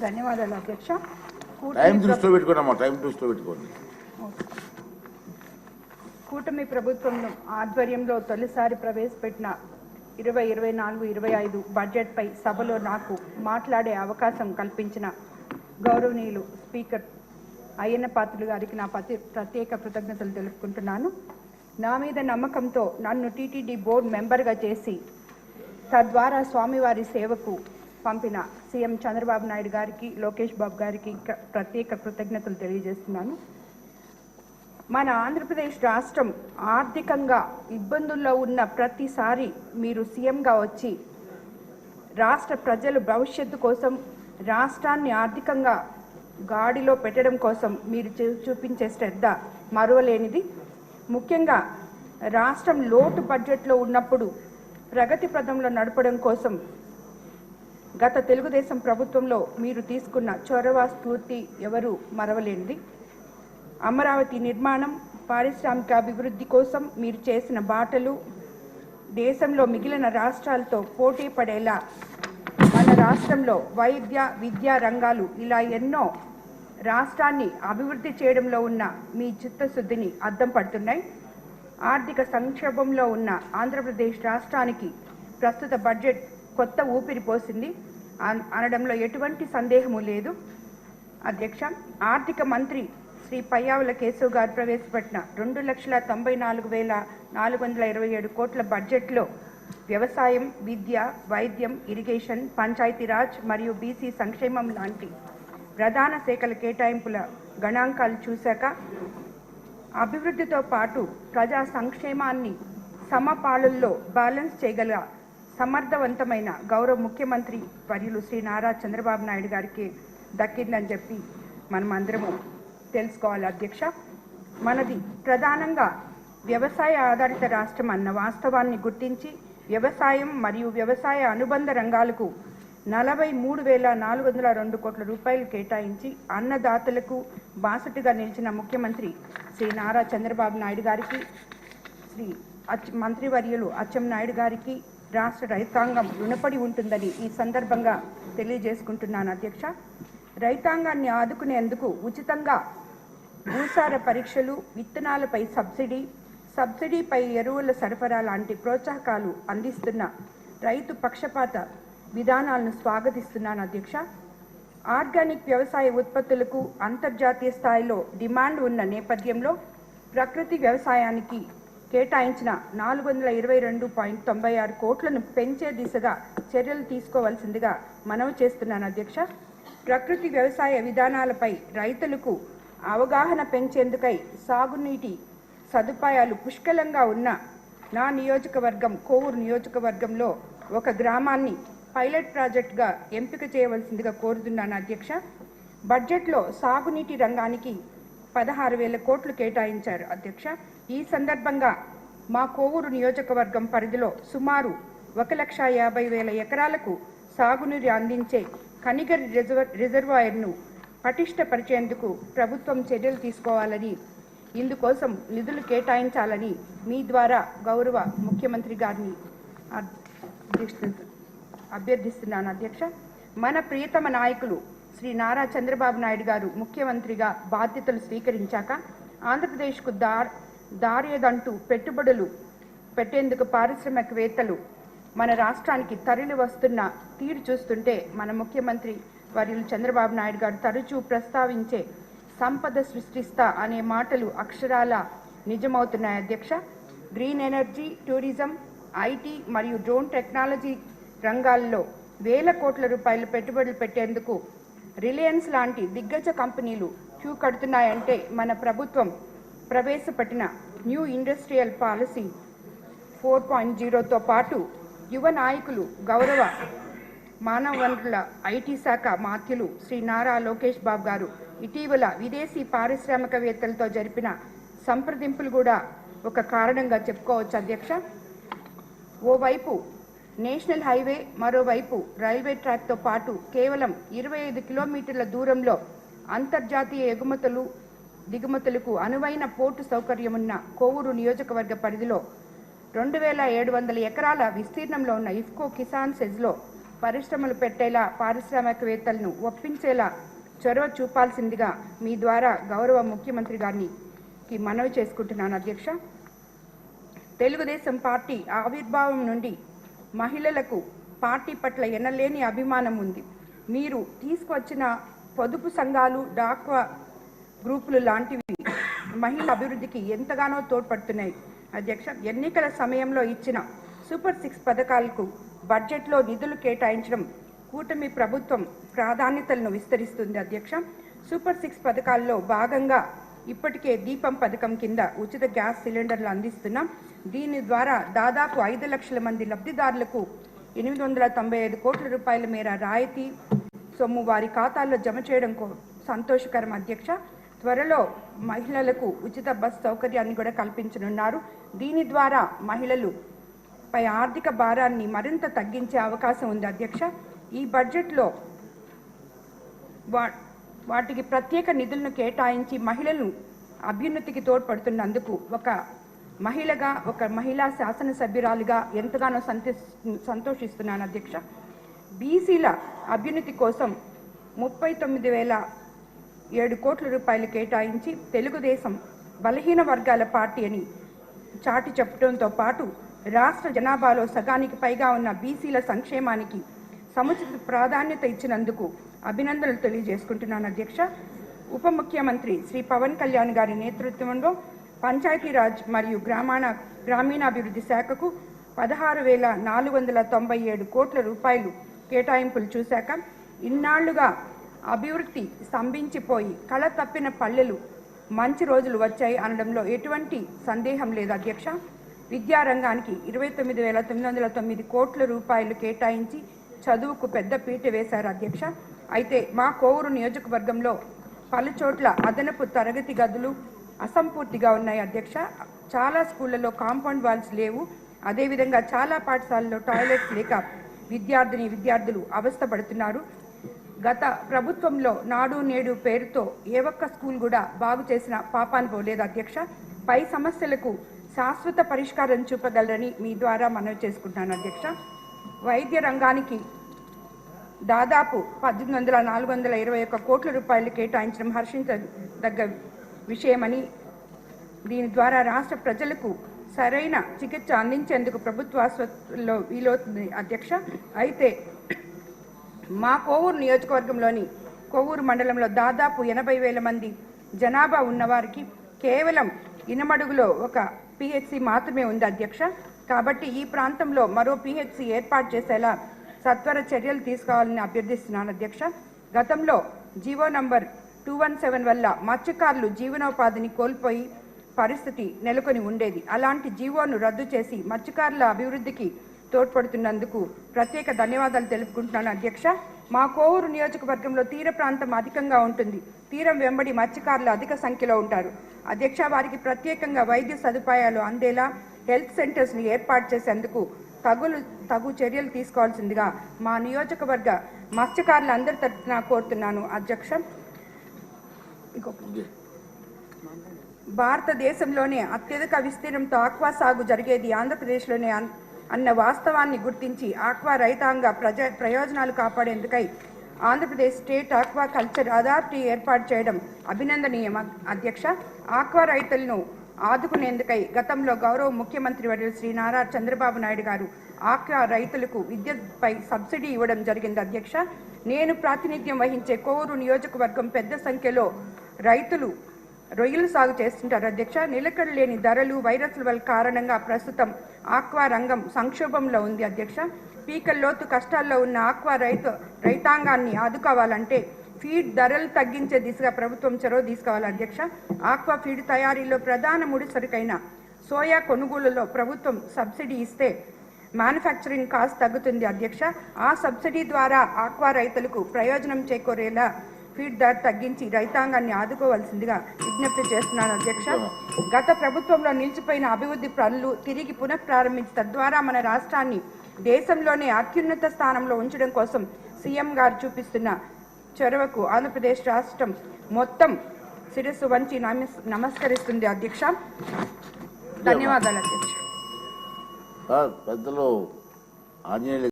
ధన్యవాదాలు అధ్యక్ష. కూటమి ప్రభుత్వం ఆధ్వర్యంలో తొలిసారి ప్రవేశపెట్టిన 2024-25 బడ్జెట్పై సభలో నాకు మాట్లాడే అవకాశం కల్పించిన గౌరవనీయులు స్పీకర్ అయ్యన్న పాత్రులు గారికి నా ప్రత్యేక కృతజ్ఞతలు తెలుపుకుంటున్నాను. నా మీద నమ్మకంతో నన్ను టీటీడీ బోర్డు మెంబర్గా చేసి తద్వారా స్వామివారి సేవకు పంపిన సీఎం చంద్రబాబు నాయుడు గారికి, లోకేష్ బాబు గారికి ప్రత్యేక కృతజ్ఞతలు తెలియజేస్తున్నాను. మన ఆంధ్రప్రదేశ్ రాష్ట్రం ఆర్థికంగా ఇబ్బందుల్లో ఉన్న ప్రతిసారి మీరు సీఎంగా వచ్చి రాష్ట్ర ప్రజల భవిష్యత్తు కోసం, రాష్ట్రాన్ని ఆర్థికంగా గాడిలో పెట్టడం కోసం మీరు చూపించే శ్రద్ధ మరువలేనిది. ముఖ్యంగా రాష్ట్రం లోటు బడ్జెట్లో ఉన్నప్పుడు ప్రగతి పథంలో నడపడం కోసం గత తెలుగుదేశం ప్రభుత్వంలో మీరు తీసుకున్న చొరవ, స్ఫూర్తి ఎవరు మరవలేనిది. అమరావతి నిర్మాణం, పారిశ్రామిక అభివృద్ధి కోసం మీరు చేసిన బాటలు దేశంలో మిగిలిన రాష్ట్రాలతో పోటీ పడేలా మన రాష్ట్రంలో వైద్య, విద్యా రంగాలు ఇలా ఎన్నో రాష్ట్రాన్ని అభివృద్ధి చేయడంలో ఉన్న మీ చిత్తశుద్ధిని అద్దం పడుతున్నాయి. ఆర్థిక సంక్షోభంలో ఉన్న ఆంధ్రప్రదేశ్ రాష్ట్రానికి ప్రస్తుత బడ్జెట్ కొత్త ఊపిరి పోసింది అనడంలో ఎటువంటి సందేహము లేదు. అధ్యక్ష, ఆర్థిక మంత్రి శ్రీ పయ్యావుల కేశవ్ గారు ప్రవేశపెట్టిన 2,94,427 కోట్ల బడ్జెట్లో వ్యవసాయం, విద్య, వైద్యం, ఇరిగేషన్, పంచాయతీరాజ్ మరియు బీసీ సంక్షేమం లాంటి ప్రధాన శాఖల కేటాయింపుల గణాంకాలు చూశాక అభివృద్ధితో పాటు ప్రజా సంక్షేమాన్ని సమపాలుల్లో బ్యాలెన్స్ చేయగల సమర్థవంతమైన గౌరవ ముఖ్యమంత్రి వర్యులు శ్రీ నారా చంద్రబాబు నాయుడు గారికి దక్కిందని చెప్పి మనం అందరము తెలుసుకోవాలి. అధ్యక్ష, మనది ప్రధానంగా వ్యవసాయ ఆధారిత రాష్ట్రం అన్న వాస్తవాన్ని గుర్తించి వ్యవసాయం మరియు వ్యవసాయ అనుబంధ రంగాలకు 43,402 కోట్ల రూపాయలు కేటాయించి అన్నదాతలకు బాసటగా నిలిచిన ముఖ్యమంత్రి శ్రీ నారా చంద్రబాబు నాయుడు గారికి, శ్రీ మంత్రివర్యులు అచ్చెన్నాయుడు గారికి రాష్ట్ర రైతాంగం రుణపడి ఉంటుందని ఈ సందర్భంగా తెలియజేసుకుంటున్నాను. అధ్యక్ష, రైతాంగాన్ని ఆదుకునేందుకు ఉచితంగా భూసార పరీక్షలు, విత్తనాలపై సబ్సిడీపై ఎరువుల సరఫరా లాంటి ప్రోత్సాహకాలు అందిస్తున్న రైతు పక్షపాత విధానాలను స్వాగతిస్తున్నాను. అధ్యక్ష, ఆర్గానిక్ వ్యవసాయ ఉత్పత్తులకు అంతర్జాతీయ స్థాయిలో డిమాండ్ ఉన్న నేపథ్యంలో ప్రకృతి వ్యవసాయానికి కేటాయించిన 422.96 కోట్లను పెంచే దిశగా చర్యలు తీసుకోవాల్సిందిగా మనవి చేస్తున్నాను. అధ్యక్ష, ప్రకృతి వ్యవసాయ విధానాలపై రైతులకు అవగాహన పెంచేందుకై సాగునీటి సదుపాయాలు పుష్కలంగా ఉన్న నా నియోజకవర్గం కోవూరు నియోజకవర్గంలో ఒక గ్రామాన్ని పైలట్ ప్రాజెక్టుగా ఎంపిక చేయవలసిందిగా కోరుతున్నాను. అధ్యక్ష, బడ్జెట్లో సాగునీటి రంగానికి 16,000 కోట్లు కేటాయించారు. అధ్యక్ష, ఈ సందర్భంగా మా కోవూరు నియోజకవర్గం పరిధిలో సుమారు 1,50,000 ఎకరాలకు సాగునీరు అందించే కనిగర్ రిజర్వాయర్ను పటిష్టపరిచేందుకు ప్రభుత్వం చర్యలు తీసుకోవాలని, ఇందుకోసం నిధులు కేటాయించాలని మీ ద్వారా గౌరవ ముఖ్యమంత్రి గారిని అభ్యర్థిస్తున్నాను. అధ్యక్ష, మన ప్రియతమ నాయకులు శ్రీ నారా చంద్రబాబు నాయుడు గారు ముఖ్యమంత్రిగా బాధ్యతలు స్వీకరించాక ఆంధ్రప్రదేశ్కు దారేదంటూ పెట్టుబడులు పెట్టేందుకు పారిశ్రామికవేత్తలు మన రాష్ట్రానికి తరలి వస్తున్న తీరు చూస్తుంటే మన ముఖ్యమంత్రి వర్యులు చంద్రబాబు నాయుడు గారు తరచూ ప్రస్తావించే సంపద సృష్టిస్తా అనే మాటలు అక్షరాల నిజమవుతున్నాయి. అధ్యక్ష, గ్రీన్ ఎనర్జీ, టూరిజం, ఐటీ మరియు డ్రోన్ టెక్నాలజీ రంగాల్లో వేల కోట్ల రూపాయలు పెట్టుబడులు పెట్టేందుకు రిలయన్స్ లాంటి దిగ్గజ కంపెనీలు క్యూ కడుతున్నాయంటే మన ప్రభుత్వం ప్రవేశపెట్టిన న్యూ ఇండస్ట్రియల్ పాలసీ 4.0తో పాటు యువ నాయకులు గౌరవ మానవ వనరుల ఐటీ శాఖ మాత్యులు శ్రీ నారా లోకేష్ బాబు గారు ఇటీవల విదేశీ పారిశ్రామికవేత్తలతో జరిపిన సంప్రదింపులు కూడా ఒక కారణంగా చెప్పుకోవచ్చు. అధ్యక్ష, ఓవైపు నేషనల్ హైవే, మరోవైపు రైల్వే ట్రాక్తో పాటు కేవలం 25 కిలోమీటర్ల దూరంలో అంతర్జాతీయ దిగుమతులకు అనువైన పోర్టు సౌకర్యం ఉన్న కోవూరు నియోజకవర్గ పరిధిలో 2,700 ఎకరాల విస్తీర్ణంలో ఉన్న ఇఫ్కో కిసాన్ సెజ్లో పరిశ్రమలు పెట్టేలా పారిశ్రామికవేత్తలను ఒప్పించేలా చొరవ చూపాల్సిందిగా మీ ద్వారా గౌరవ ముఖ్యమంత్రి గారికి మనవి చేసుకుంటున్నాను అధ్యక్ష. తెలుగుదేశం పార్టీ ఆవిర్భావం నుండి మహిళలకు పార్టీ పట్ల ఎనలేని అభిమానం ఉంది. మీరు తీసుకువచ్చిన పొదుపు సంఘాలు, డాక్వా గ్రూపులు లాంటివి మహిళల అభివృద్ధికి ఎంతగానో తోడ్పడుతున్నాయి అధ్యక్ష. ఎన్నికల సమయంలో ఇచ్చిన సూపర్ 6 పథకాలకు బడ్జెట్లో నిధులు కేటాయించడం కూటమి ప్రభుత్వం ప్రాధాన్యతలను విస్తరిస్తుంది అధ్యక్ష. సూపర్ 6 పథకాల్లో భాగంగా ఇప్పటికే దీపం పథకం కింద ఉచిత గ్యాస్ సిలిండర్లు అందిస్తున్నాం. దీని ద్వారా దాదాపు 5 లక్షల మంది లబ్ధిదారులకు 895 కోట్ల రూపాయల మేర రాయితీ సొమ్ము వారి ఖాతాల్లో జమ చేయడం సంతోషకరం అధ్యక్ష. త్వరలో మహిళలకు ఉచిత బస్ సౌకర్యాన్ని కూడా కల్పించనున్నారు. దీని ద్వారా మహిళలు పై ఆర్థిక భారాన్ని మరింత తగ్గించే అవకాశం ఉంది అధ్యక్ష. ఈ బడ్జెట్లో వాటికి ప్రత్యేక నిధులను కేటాయించి మహిళలను అభ్యున్నతికి తోడ్పడుతున్నందుకు ఒక మహిళా శాసనసభ్యురాలిగా ఎంతగానో సంతోషిస్తున్నాను అధ్యక్ష. బీసీల అభ్యున్నతి కోసం 39,007 కోట్ల రూపాయలు కేటాయించి తెలుగుదేశం బలహీన వర్గాల పార్టీ అని చాటి చెప్పడంతో పాటు రాష్ట్ర జనాభాలో సగానికి పైగా ఉన్న బీసీల సంక్షేమానికి సముచిత ప్రాధాన్యత ఇచ్చినందుకు అభినందనలు తెలియజేసుకుంటున్నాను అధ్యక్ష. ఉప ముఖ్యమంత్రి శ్రీ పవన్ కళ్యాణ్ గారి నేతృత్వంలో పంచాయతీరాజ్ మరియు గ్రామీణాభివృద్ధి శాఖకు 16,497 కోట్ల రూపాయలు కేటాయింపులు చూశాక ఇన్నాళ్లుగా అభివృద్ధి స్తంభించిపోయి కళ తప్పిన పల్లెలు మంచి రోజులు వచ్చాయి అనడంలో ఎటువంటి సందేహం లేదు అధ్యక్ష. విద్యారంగానికి 29,909 కోట్ల రూపాయలు కేటాయించి చదువుకు పెద్ద పీట వేశారు అధ్యక్ష. అయితే మా కోవూరు నియోజకవర్గంలో పలుచోట్ల అదనపు తరగతి గదులు అసంపూర్తిగా ఉన్నాయి అధ్యక్ష. చాలా స్కూళ్లలో కాంపౌండ్ వాల్స్ లేవు. అదేవిధంగా చాలా పాఠశాలల్లో టాయిలెట్స్ లేక విద్యార్థులు అవస్థపడుతున్నారు. గత ప్రభుత్వంలో నాడు నేడు పేరుతో ఏ ఒక్క స్కూల్ కూడా బాగు చేసిన పాపాను పోలేదు అధ్యక్ష. పై సమస్యలకు శాశ్వత పరిష్కారం చూపగలరని మీ ద్వారా మనవి చేసుకుంటున్నాను అధ్యక్ష. వైద్య రంగానికి దాదాపు 18,421 కోట్ల రూపాయలు కేటాయించడం హర్షించదగ్గ విషయమని, దీని ద్వారా రాష్ట్ర ప్రజలకు సరైన చికిత్స అందించేందుకు ప్రభుత్వ ఆసుపత్రుల్లో వీలవుతుంది అధ్యక్ష. అయితే మా కోవూరు నియోజకవర్గంలోని కోవూరు మండలంలో దాదాపు 80,000 మంది జనాభా ఉన్నవారికి కేవలం ఇనమడుగులో ఒక పిహెచ్సి మాత్రమే ఉంది అధ్యక్ష. కాబట్టి ఈ ప్రాంతంలో మరో పిహెచ్సి ఏర్పాటు చేసేలా సత్వర చర్యలు తీసుకోవాలని అభ్యర్థిస్తున్నాను అధ్యక్ష. గతంలో జీవో నంబర్ 217 వల్ల మత్స్యకారులు జీవనోపాధిని కోల్పోయి పరిస్థితి నెలకొని ఉండేది. అలాంటి జీవోను రద్దు చేసి మత్స్యకారుల అభివృద్ధికి తోడ్పడుతున్నందుకు ప్రత్యేక ధన్యవాదాలు తెలుపుకుంటున్నాను అధ్యక్ష. మా కోవూరు నియోజకవర్గంలో తీర ప్రాంతం అధికంగా ఉంటుంది. తీరం వెంబడి మత్స్యకారులు అధిక సంఖ్యలో ఉంటారు అధ్యక్ష. వారికి ప్రత్యేకంగా వైద్య సదుపాయాలు అందేలా హెల్త్ సెంటర్స్ని ఏర్పాటు చేసేందుకు తగు చర్యలు తీసుకోవాల్సిందిగా మా నియోజకవర్గ మత్స్యకారులు అందరి తరఫున కోరుతున్నాను అధ్యక్ష. భారతదేశంలోనే అత్యధిక విస్తీర్ణంతో ఆక్వా సాగు జరిగేది ఆంధ్రప్రదేశ్లోనే అన్న వాస్తవాన్ని గుర్తించి ఆక్వా రైతాంగ ప్రయోజనాలు కాపాడేందుకై Andhra Pradesh state aquaculture authority ఏర్పాటు చేయడం అభినందనీయం అధ్యక్ష. ఆక్వా రైతులను ఆదుకునేందుకై గతంలో గౌరవ ముఖ్యమంత్రి వర్యులు శ్రీ నారా చంద్రబాబు నాయుడు గారు ఆక్వా రైతులకు విద్యుత్పై సబ్సిడీ ఇవ్వడం జరిగింది అధ్యక్ష. నేను ప్రాతినిధ్యం వహించే కోవూరు నియోజకవర్గం పెద్ద సంఖ్యలో రైతులు రొయ్యలు సాగు చేస్తుంటారు అధ్యక్ష. నిలకడ లేని ధరలు, వైరస్ల వల్ల కారణంగా ప్రస్తుతం ఆక్వా రంగం సంక్షోభంలో ఉంది అధ్యక్ష. పీకల్లోతు కష్టాల్లో ఉన్న ఆక్వా రైతాంగాన్ని ఆదుకోవాలంటే ఫీడ్ ధరలు తగ్గించే దిశగా ప్రభుత్వం చొరవ తీసుకోవాలి అధ్యక్ష. ఆక్వా ఫీడ్ తయారీలో ప్రధాన ముడిసరుకైన సోయా కొనుగోలులో ప్రభుత్వం సబ్సిడీ ఇస్తే మ్యానుఫ్యాక్చరింగ్ కాస్ట్ తగ్గుతుంది అధ్యక్ష. ఆ సబ్సిడీ ద్వారా ఆక్వా రైతులకు ప్రయోజనం చేకూరేలా ఫీడ్ ధర తగ్గించి రైతాంగాన్ని ఆదుకోవాల్సిందిగా విజ్ఞప్తి చేస్తున్నాను అధ్యక్ష. గత ప్రభుత్వంలో నిలిచిపోయిన అభివృద్ధి పనులు తిరిగి పునఃప్రారంభించి తద్వారా మన రాష్ట్రాన్ని దేశంలోనే అత్యున్నత స్థానంలో ఉంచడం కోసం సీఎం గారు చూపిస్తున్న చొరవకు ఆంధ్రప్రదేశ్ రాష్ట్రం మొత్తం శిరస్సు వంచి నమస్కరిస్తుంది అధ్యక్ష. ధన్యవాదాలు అధ్యక్ష. పెద్దలు ఆంజనేయులు